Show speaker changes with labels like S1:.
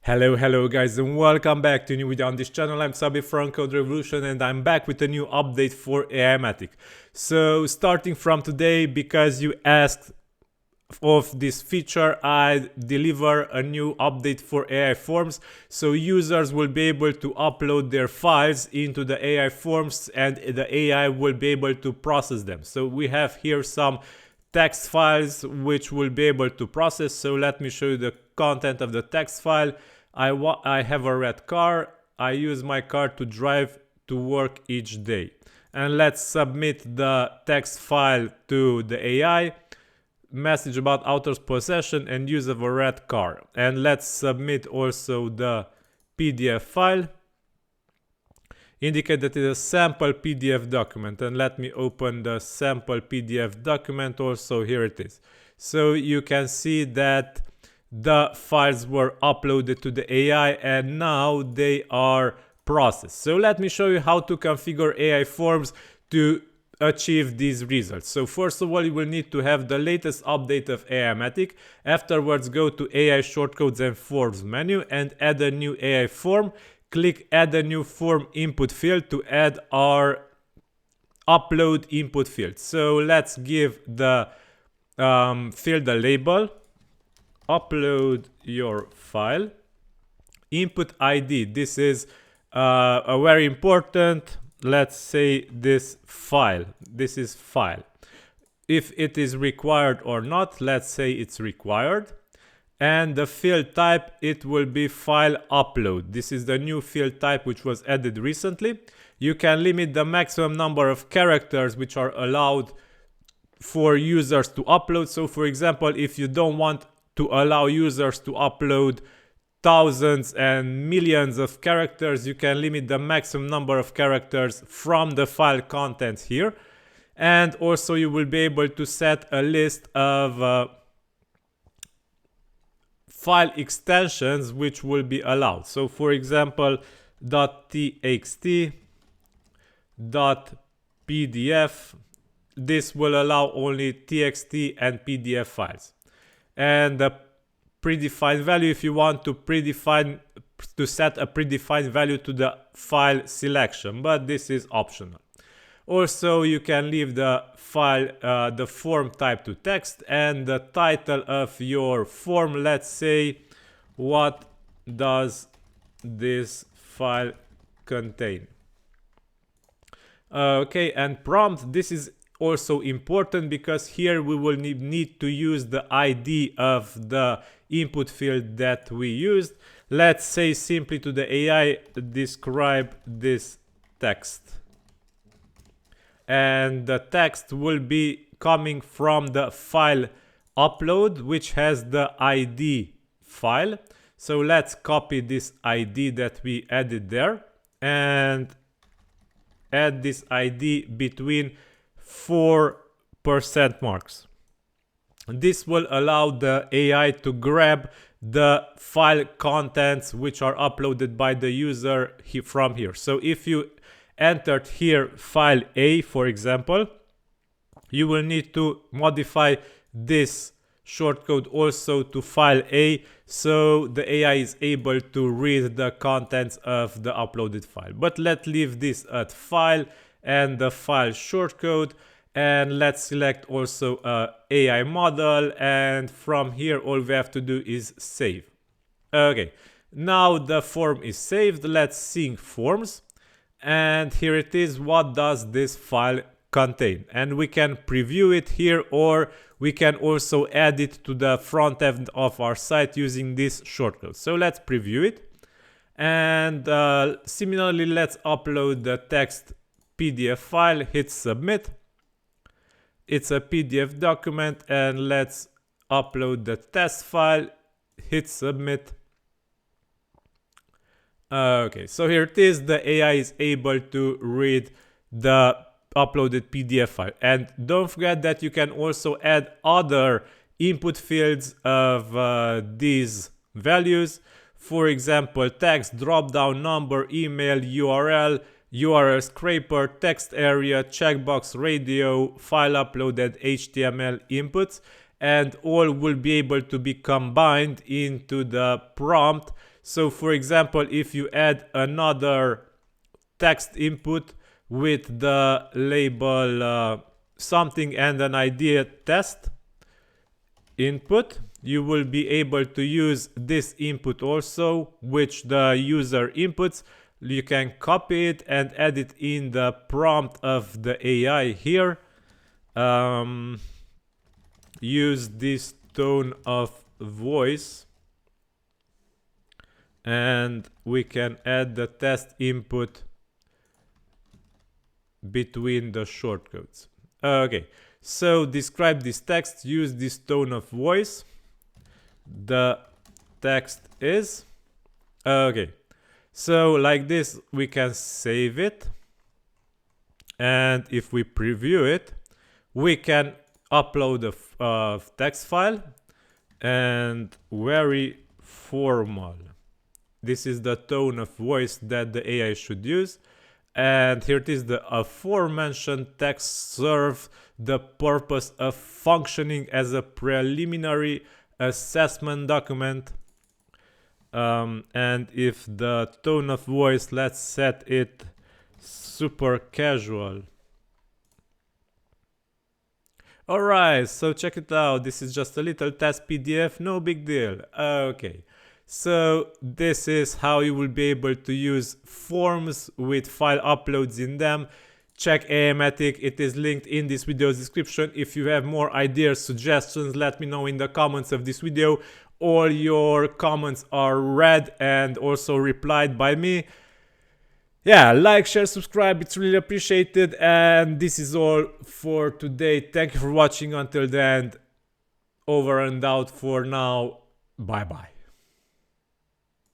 S1: Hello guys, and welcome back to a new video on this channel. I'm Szabi from CodeRevolution and I'm back with a new update for Aimogen. So starting from today, because you asked of this feature, I deliver a new update for AI forms, so users will be able to upload their files into the AI forms and the AI will be able to process them. So we have here some text files which will be able to process. So let me show you the content of the text file. I have a red car. I use my car to drive to work each day. And let's submit the text file to the AI. Message about author's possession and use of a red car. And let's submit also the PDF file. Indicate that it is a sample PDF document. And let me open the sample PDF document also. Here it is. So you can see that the files were uploaded to the AI and now they are processed. So let me show you how to configure AI forms to achieve these results. So first of all, you will need to have the latest update of Aimogen. Afterwards, go to AI shortcodes and forms menu and add a new AI form. Click add a new form input field to add our upload input field. So let's give the field a label. Upload your file. Input ID. This is a very important. Let's say this file. This is file. If it is required or not, let's say it's required. And the field type, it will be file upload. This is the new field type which was added recently. You can limit the maximum number of characters which are allowed for users to upload. So for example, if you don't want to allow users to upload thousands and millions of characters, you can limit the maximum number of characters from the file contents here. And also you will be able to set a list of file extensions which will be allowed. So for example, .txt, .pdf, this will allow only txt and pdf files. And the predefined value, if you want to set a predefined value to the file selection, but this is optional. Also, you can leave the file, the form type to text, and the title of your form, let's say, what does this file contain? Okay, and prompt, this is also important because here we will need to use the ID of the input field that we used. Let's say simply to the AI, describe this text. And the text will be coming from the file upload, which has the ID file. So let's copy this ID that we added there and add this ID between 4% marks. This will allow the AI to grab the file contents which are uploaded by the user from here. So if you entered here file A, for example, you will need to modify this shortcode also to file A, so the AI is able to read the contents of the uploaded file. But let's leave this at file and the file shortcode, and let's select also a AI model, and from here all we have to do is save. Okay, now the form is saved. Let's sync forms, and here it is. What does this file contain? And we can preview it here, or we can also add it to the front end of our site using this shortcode. So let's preview it, and similarly let's upload the text PDF file, hit submit. It's a PDF document, and let's upload the test file, hit submit. Okay, so here it is. The AI is able to read the uploaded PDF file. And don't forget that you can also add other input fields of these values. For example, text, drop-down number, email, URL, URL scraper, text area, checkbox, radio, file uploaded, HTML inputs. and all will be able to be combined into the prompt. So for example, if you add another text input with the label something and an idea test input, you will be able to use this input also, which the user inputs. You can copy it and add it in the prompt of the AI here. Use this tone of voice, and we can add the test input between the shortcodes. Okay, so describe this text, use this tone of voice. The text is okay. So like this we can save it, and if we preview it, we can upload a text file, and very formal. This is the tone of voice that the AI should use. And here it is, the aforementioned text serves the purpose of functioning as a preliminary assessment document. And if the tone of voice, let's set it super casual. Alright, so check it out. This is just a little test PDF, no big deal. Okay. So this is how you will be able to use forms with file uploads in them. Check Aimogen, it is linked in this video's description. If you have more ideas, suggestions, let me know in the comments of this video. All your comments are read and also replied by me. Yeah, like, share, subscribe, it's really appreciated. And this is all for today. Thank you for watching until the end. Over and out for now. Bye bye.